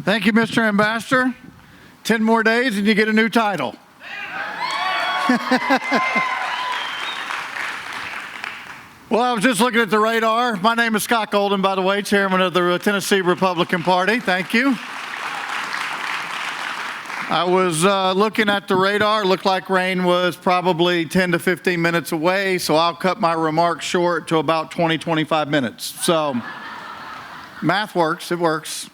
Thank you, Mr. Ambassador. 10 more days and you get a new title. Well, I was just looking at the radar. My name is Scott Golden, by the way, chairman of the Tennessee Republican Party. Thank you. I was looking at the radar. Looked like rain was probably 10 to 15 minutes away, so I'll cut my remarks short to about 20, 25 minutes. So math works. It works.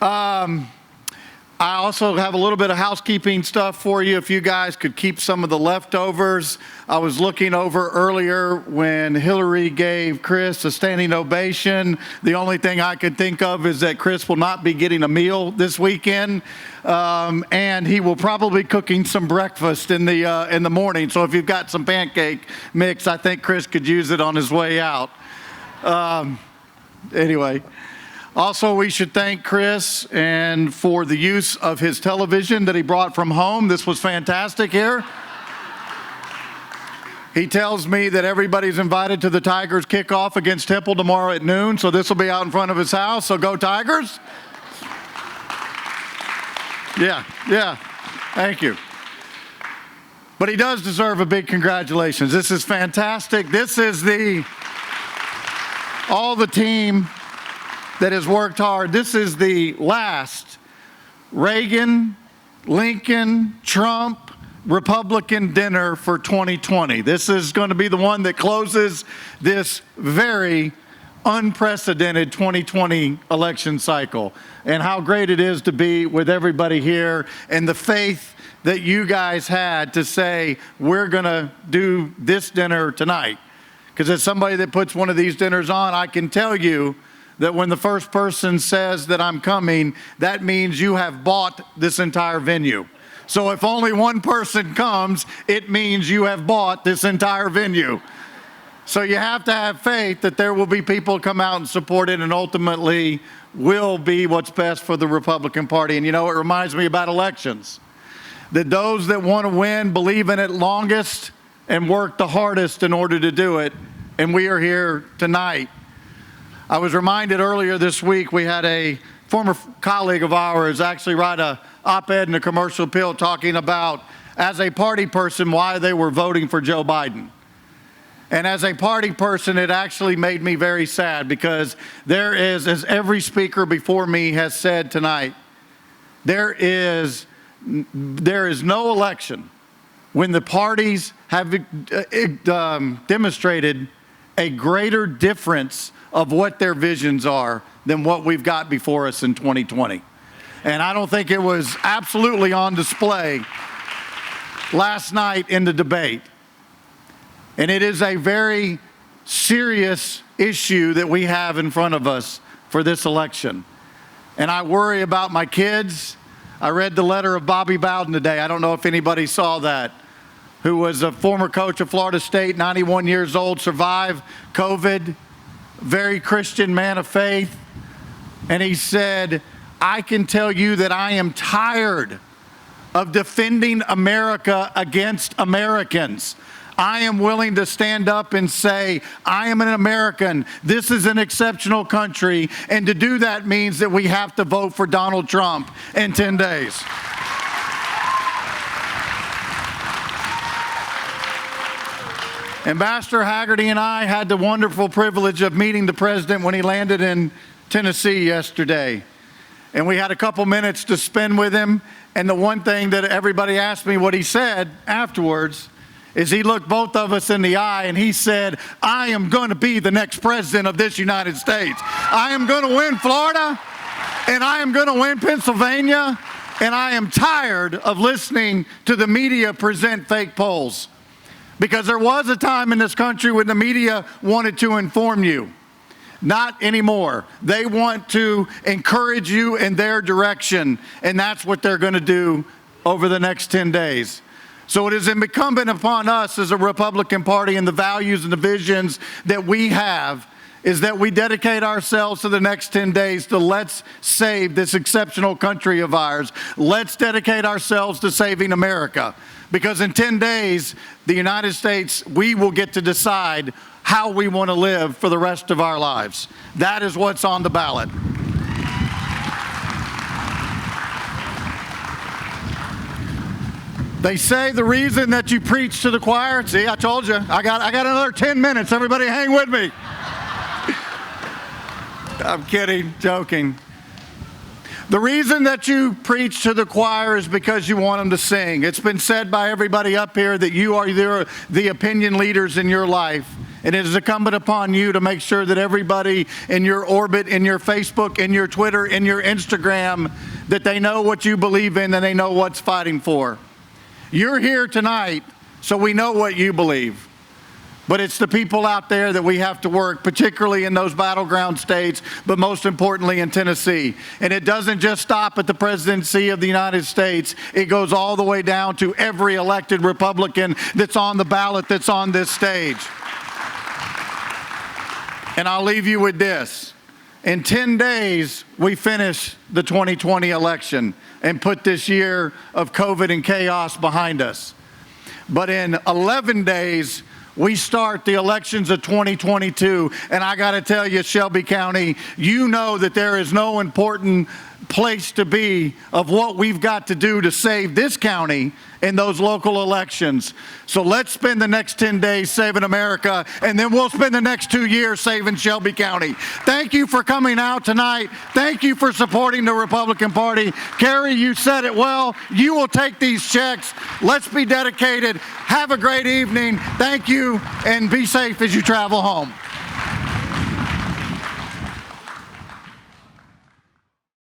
I also have a little bit of housekeeping stuff for you. If you guys could keep some of the leftovers. I was looking over earlier when Hillary gave Chris a standing ovation. The only thing I could think of is that Chris will not be getting a meal this weekend, and he will probably be cooking some breakfast in the morning. So if you've got some pancake mix, I think Chris could use it on his way out. Anyway. Also, we should thank Chris and for the use of his television that he brought from home. This was fantastic here. He tells me that everybody's invited to the Tigers kickoff against Temple tomorrow at noon, so this will be out in front of his house, so go Tigers. Yeah, thank you. But he does deserve a big congratulations. This is fantastic. This is all the team that has worked hard. This is the last Reagan, Lincoln, Trump, Republican dinner for 2020. This is going to be the one that closes this very unprecedented 2020 election cycle. And how great it is to be with everybody here and the faith that you guys had to say, we're going to do this dinner tonight. Because as somebody that puts one of these dinners on, I can tell you that when the first person says that I'm coming, that means you have bought this entire venue. So if only one person comes, it means you have bought this entire venue. So you have to have faith that there will be people come out and support it and ultimately will be what's best for the Republican Party. And you know, it reminds me about elections, that those that want to win believe in it longest and work the hardest in order to do it. And we are here tonight. I was reminded earlier this week, we had a former colleague of ours actually write an op-ed in the Commercial Appeal talking about, as a party person, why they were voting for Joe Biden. And as a party person, it actually made me very sad because there is, as every speaker before me has said tonight, there is no election when the parties have demonstrated a greater difference of what their visions are than what we've got before us in 2020. And I don't think it was absolutely on display last night in the debate. And it is a very serious issue that we have in front of us for this election. And I worry about my kids. I read the letter of Bobby Bowden today. I don't know if anybody saw that, who was a former coach of Florida State, 91 years old, survived COVID, very Christian man of faith. And he said, I can tell you that I am tired of defending America against Americans. I am willing to stand up and say, I am an American. This is an exceptional country. And to do that means that we have to vote for Donald Trump in 10 days. Ambassador Hagerty and I had the wonderful privilege of meeting the president when he landed in Tennessee yesterday. And we had a couple minutes to spend with him. And the one thing that everybody asked me what he said afterwards is he looked both of us in the eye and he said, I am going to be the next president of this United States. I am going to win Florida and I am going to win Pennsylvania. And I am tired of listening to the media present fake polls. Because there was a time in this country when the media wanted to inform you. Not anymore. They want to encourage you in their direction, and that's what they're going to do over the next 10 days. So it is incumbent upon us as a Republican Party and the values and the visions that we have is that we dedicate ourselves to the next 10 days to let's save this exceptional country of ours. Let's dedicate ourselves to saving America. Because in 10 days, the United States, we will get to decide how we want to live for the rest of our lives. That is what's on the ballot. They say the reason that you preach to the choir, see, I told you, I got another 10 minutes. Everybody hang with me. I'm kidding, joking. The reason that you preach to the choir is because you want them to sing. It's been said by everybody up here that you are the opinion leaders in your life. And it is incumbent upon you to make sure that everybody in your orbit, in your Facebook, in your Twitter, in your Instagram, that they know what you believe in and they know what's fighting for. You're here tonight, so we know what you believe. But it's the people out there that we have to work, particularly in those battleground states, but most importantly in Tennessee. And it doesn't just stop at the presidency of the United States. It goes all the way down to every elected Republican that's on the ballot, that's on this stage. And I'll leave you with this. In 10 days, we finish the 2020 election and put this year of COVID and chaos behind us. But in 11 days, we start the elections of 2022. And I got to tell you, Shelby County, you know that there is no important place to be of what we've got to do to save this county in those local elections. So let's spend the next 10 days saving America, and then we'll spend the next 2 years saving Shelby County. Thank you for coming out tonight. Thank you for supporting the Republican Party. Kerry, you said it well. You will take these checks. Let's be dedicated. Have a great evening. Thank you, and be safe as you travel home.